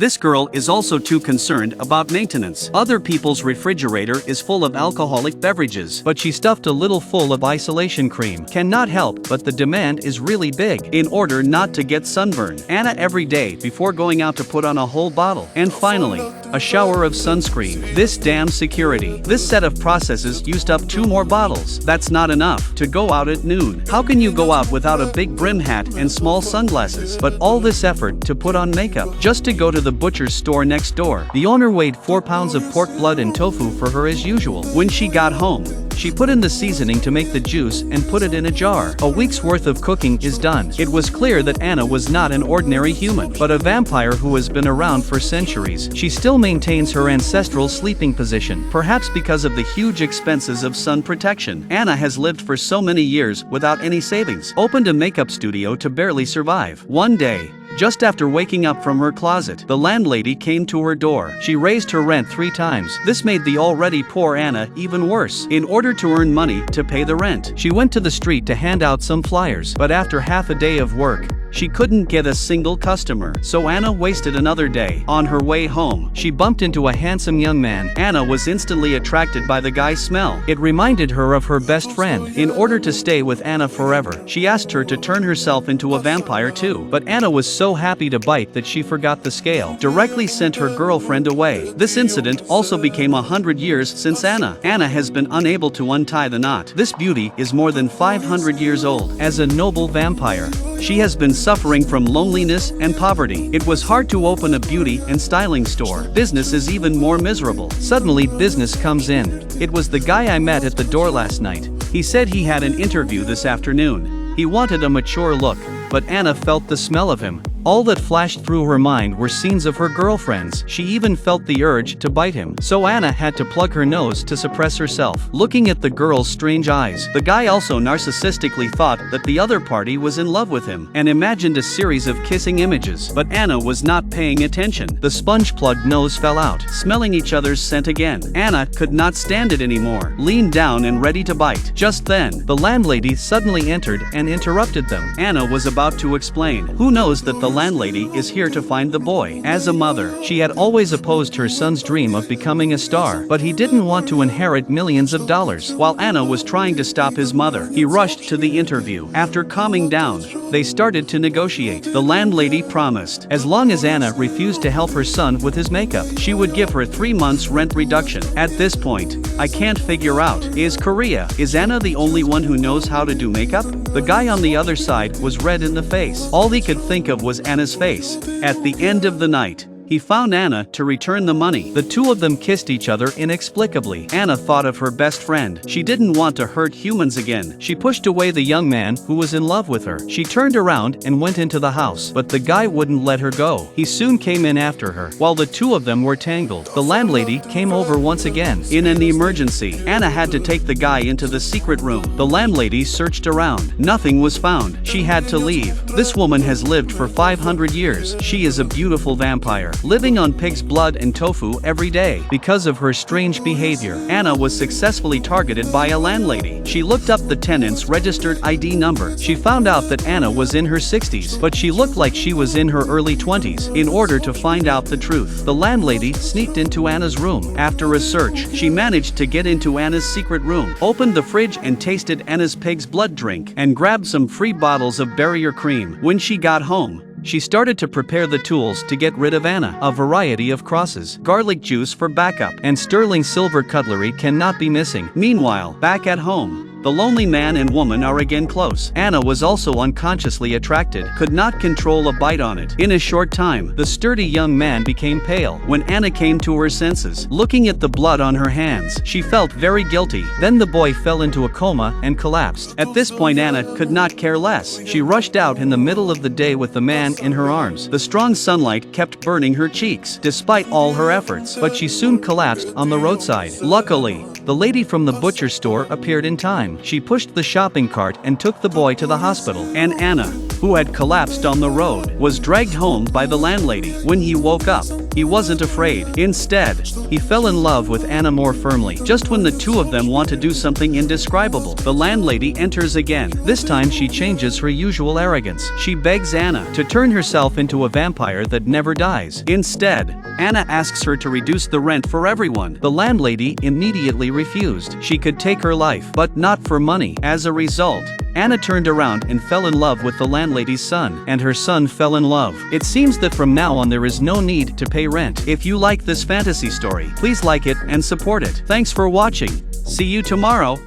This girl is also too concerned about maintenance. Other people's refrigerator is full of alcoholic beverages, but she stuffed a little full of isolation cream. Cannot help but the demand is really big. In order not to get sunburn, Anna every day before going out to put on a whole bottle. And finally, a shower of sunscreen. This damn security. This set of processes used up 2 more bottles. That's not enough to go out at noon. How can you go out without a big brim hat and small sunglasses? But all this effort to put on makeup just to go to the butcher's store next door. The owner weighed 4 pounds of pork blood and tofu for her as usual. When she got home, she put in the seasoning to make the juice and put it in a jar. A week's worth of cooking is done. It was clear that Anna was not an ordinary human, but a vampire who has been around for centuries. She still maintains her ancestral sleeping position, perhaps because of the huge expenses of sun protection. Anna has lived for so many years without any savings, opened a makeup studio to barely survive. One day, just after waking up from her closet, the landlady came to her door. She raised her rent 3 times. This made the already poor Anna even worse. In order to earn money to pay the rent, she went to the street to hand out some flyers, but after half a day of work, she couldn't get a single customer, so Anna wasted another day. On her way home, she bumped into a handsome young man. Anna was instantly attracted by the guy's smell. It reminded her of her best friend. In order to stay with Anna forever, she asked her to turn herself into a vampire too. But Anna was so happy to bite that she forgot the scale, directly sent her girlfriend away. This incident also became 100 years since Anna. Anna has been unable to untie the knot. This beauty is more than 500 years old. As a noble vampire, she has been suffering from loneliness and poverty. It was hard to open a beauty and styling store. Business is even more miserable. Suddenly business comes in. It was the guy I met at the door last night. He said he had an interview this afternoon. He wanted a mature look, but Anna felt the smell of him. All that flashed through her mind were scenes of her girlfriends. She even felt the urge to bite him. So Anna had to plug her nose to suppress herself. Looking at the girl's strange eyes, the guy also narcissistically thought that the other party was in love with him and imagined a series of kissing images. But Anna was not paying attention. The sponge-plugged nose fell out, smelling each other's scent again. Anna could not stand it anymore, leaned down and ready to bite. Just then, the landlady suddenly entered and interrupted them. Anna was about to explain. Who knows that the landlady is here to find the boy. As a mother, she had always opposed her son's dream of becoming a star, but he didn't want to inherit millions of dollars. While Anna was trying to stop his mother, he rushed to the interview. After calming down, they started to negotiate. The landlady promised, as long as Anna refused to help her son with his makeup, she would give her 3 months rent reduction. At this point, I can't figure out, is Anna the only one who knows how to do makeup? The guy on the other side was red in the face. All he could think of was Anna's face. At the end of the night, he found Anna to return the money. The two of them kissed each other inexplicably. Anna thought of her best friend. She didn't want to hurt humans again. She pushed away the young man who was in love with her. She turned around and went into the house, but the guy wouldn't let her go. He soon came in after her. While the two of them were tangled, the landlady came over once again. In an emergency, Anna had to take the guy into the secret room. The landlady searched around. Nothing was found. She had to leave. This woman has lived for 500 years. She is a beautiful vampire, living on pig's blood and tofu every day. Because of her strange behavior, Anna was successfully targeted by a landlady. She looked up the tenant's registered ID number. She found out that Anna was in her 60s, but she looked like she was in her early 20s. In order to find out the truth, the landlady sneaked into Anna's room. After a search, she managed to get into Anna's secret room, opened the fridge and tasted Anna's pig's blood drink, and grabbed some free bottles of barrier cream. When she got home, she started to prepare the tools to get rid of Anna. A variety of crosses, garlic juice for backup, and sterling silver cutlery cannot be missing. Meanwhile, back at home, the lonely man and woman are again close. Anna was also unconsciously attracted, could not control a bite on it. In a short time, the sturdy young man became pale. When Anna came to her senses, looking at the blood on her hands, she felt very guilty. Then the boy fell into a coma and collapsed. At this point, Anna could not care less. She rushed out in the middle of the day with the man in her arms. The strong sunlight kept burning her cheeks, despite all her efforts, but she soon collapsed on the roadside. Luckily, the lady from the butcher store appeared in time. She pushed the shopping cart and took the boy to the hospital. And Anna who had collapsed on the road, was dragged home by the landlady. When he woke up, he wasn't afraid. Instead, he fell in love with Anna more firmly. Just when the two of them want to do something indescribable, the landlady enters again. This time she changes her usual arrogance. She begs Anna to turn herself into a vampire that never dies. Instead, Anna asks her to reduce the rent for everyone. The landlady immediately refused. She could take her life, but not for money. As a result, Anna turned around and fell in love with the landlady's son, and her son fell in love. It seems that from now on there is no need to pay rent. If you like this fantasy story, please like it and support it. Thanks for watching. See you tomorrow.